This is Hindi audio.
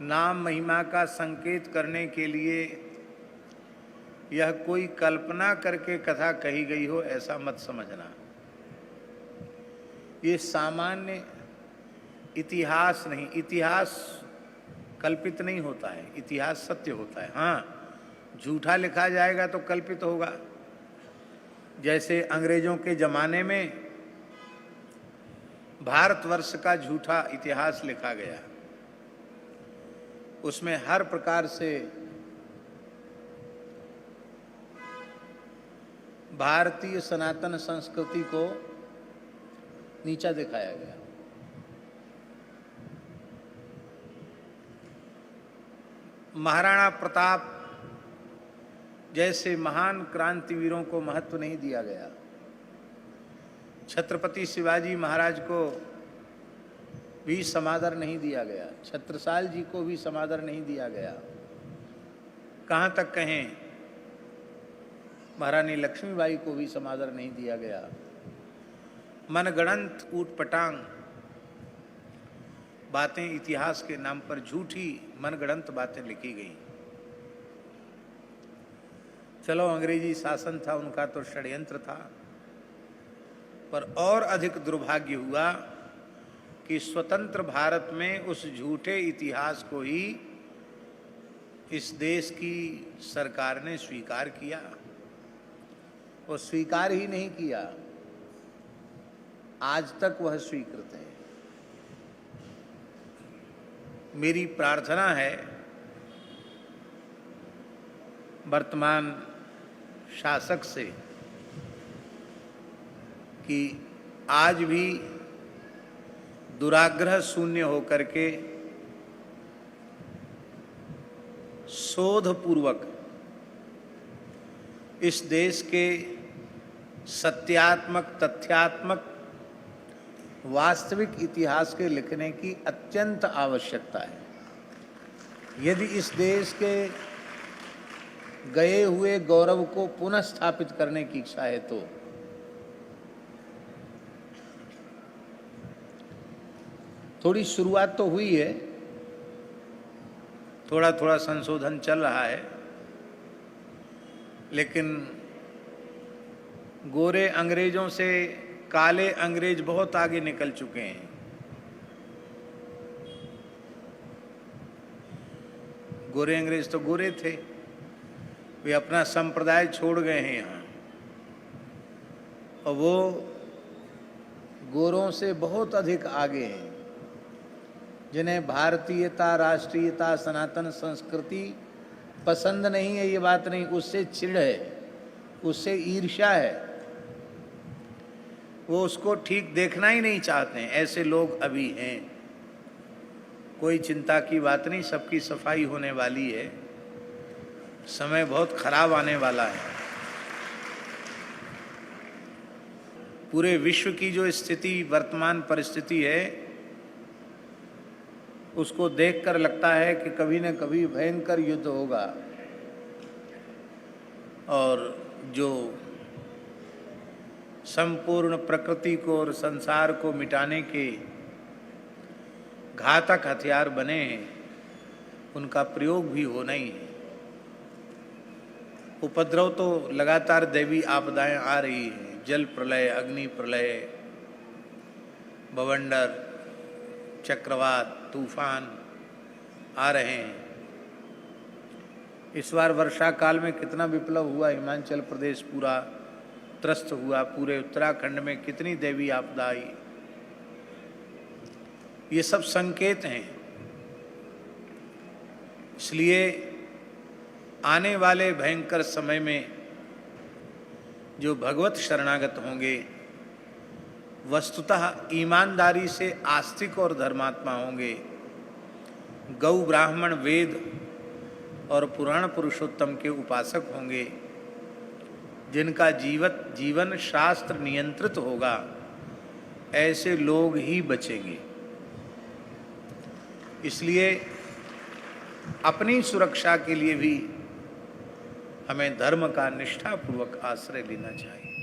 नाम महिमा का संकेत करने के लिए यह कोई कल्पना करके कथा कही गई हो, ऐसा मत समझना। ये सामान्य इतिहास नहीं, इतिहास कल्पित नहीं होता है, इतिहास सत्य होता है। हाँ, झूठा लिखा जाएगा तो कल्पित होगा। जैसे अंग्रेजों के जमाने में भारतवर्ष का झूठा इतिहास लिखा गया, उसमें हर प्रकार से भारतीय सनातन संस्कृति को नीचा दिखाया गया। महाराणा प्रताप जैसे महान क्रांतिवीरों को महत्व नहीं दिया गया। छत्रपति शिवाजी महाराज को भी समादर नहीं दिया गया, छत्रसाल जी को भी समादर नहीं दिया गया। कहाँ तक कहें, महारानी लक्ष्मीबाई को भी समादर नहीं दिया गया। मनगढ़ंत ऊटपटांग बातें इतिहास के नाम पर, झूठी मनगढ़ंत बातें लिखी गई। चलो, अंग्रेजी शासन था, उनका तो षड्यंत्र था, पर और अधिक दुर्भाग्य हुआ कि स्वतंत्र भारत में उस झूठे इतिहास को ही इस देश की सरकार ने स्वीकार किया। वो स्वीकार ही नहीं किया, आज तक वह स्वीकृत है। मेरी प्रार्थना है वर्तमान शासक से कि आज भी दुराग्रह शून्य होकर के शोध पूर्वक इस देश के सत्यात्मक, तथ्यात्मक, वास्तविक इतिहास के लिखने की अत्यंत आवश्यकता है। यदि इस देश के गए हुए गौरव को पुनः स्थापित करने की इच्छा है तो थोड़ी शुरुआत तो हुई है, थोड़ा थोड़ा संशोधन चल रहा है, लेकिन गोरे अंग्रेजों से काले अंग्रेज बहुत आगे निकल चुके हैं। गोरे अंग्रेज तो गोरे थे, वे अपना संप्रदाय छोड़ गए हैं यहाँ, और वो गोरों से बहुत अधिक आगे हैं, जिन्हें भारतीयता, राष्ट्रीयता, सनातन संस्कृति पसंद नहीं है। ये बात नहीं, उससे चिढ़ है, उससे ईर्ष्या है, वो उसको ठीक देखना ही नहीं चाहते हैं। ऐसे लोग अभी हैं। कोई चिंता की बात नहीं, सबकी सफाई होने वाली है, समय बहुत खराब आने वाला है। पूरे विश्व की जो स्थिति, वर्तमान परिस्थिति है, उसको देखकर लगता है कि कभी न कभी भयंकर युद्ध होगा, और जो संपूर्ण प्रकृति को और संसार को मिटाने के घातक हथियार बने हैं, उनका प्रयोग भी होना ही है। उपद्रव तो लगातार दैवी आपदाएं आ रही हैं, जल प्रलय, अग्नि प्रलय, बवंडर, चक्रवात, तूफान आ रहे हैं। इस बार वर्षा काल में कितना विप्लव हुआ, हिमाचल प्रदेश पूरा त्रस्त हुआ, पूरे उत्तराखंड में कितनी दैवी आपदा आई। ये सब संकेत हैं। इसलिए आने वाले भयंकर समय में जो भगवत शरणागत होंगे, वस्तुतः ईमानदारी से आस्तिक और धर्मात्मा होंगे, गौ, ब्राह्मण, वेद और पुराण पुरुषोत्तम के उपासक होंगे, जिनका जीवन शास्त्र नियंत्रित होगा, ऐसे लोग ही बचेंगे। इसलिए अपनी सुरक्षा के लिए भी हमें धर्म का निष्ठापूर्वक आश्रय लेना चाहिए।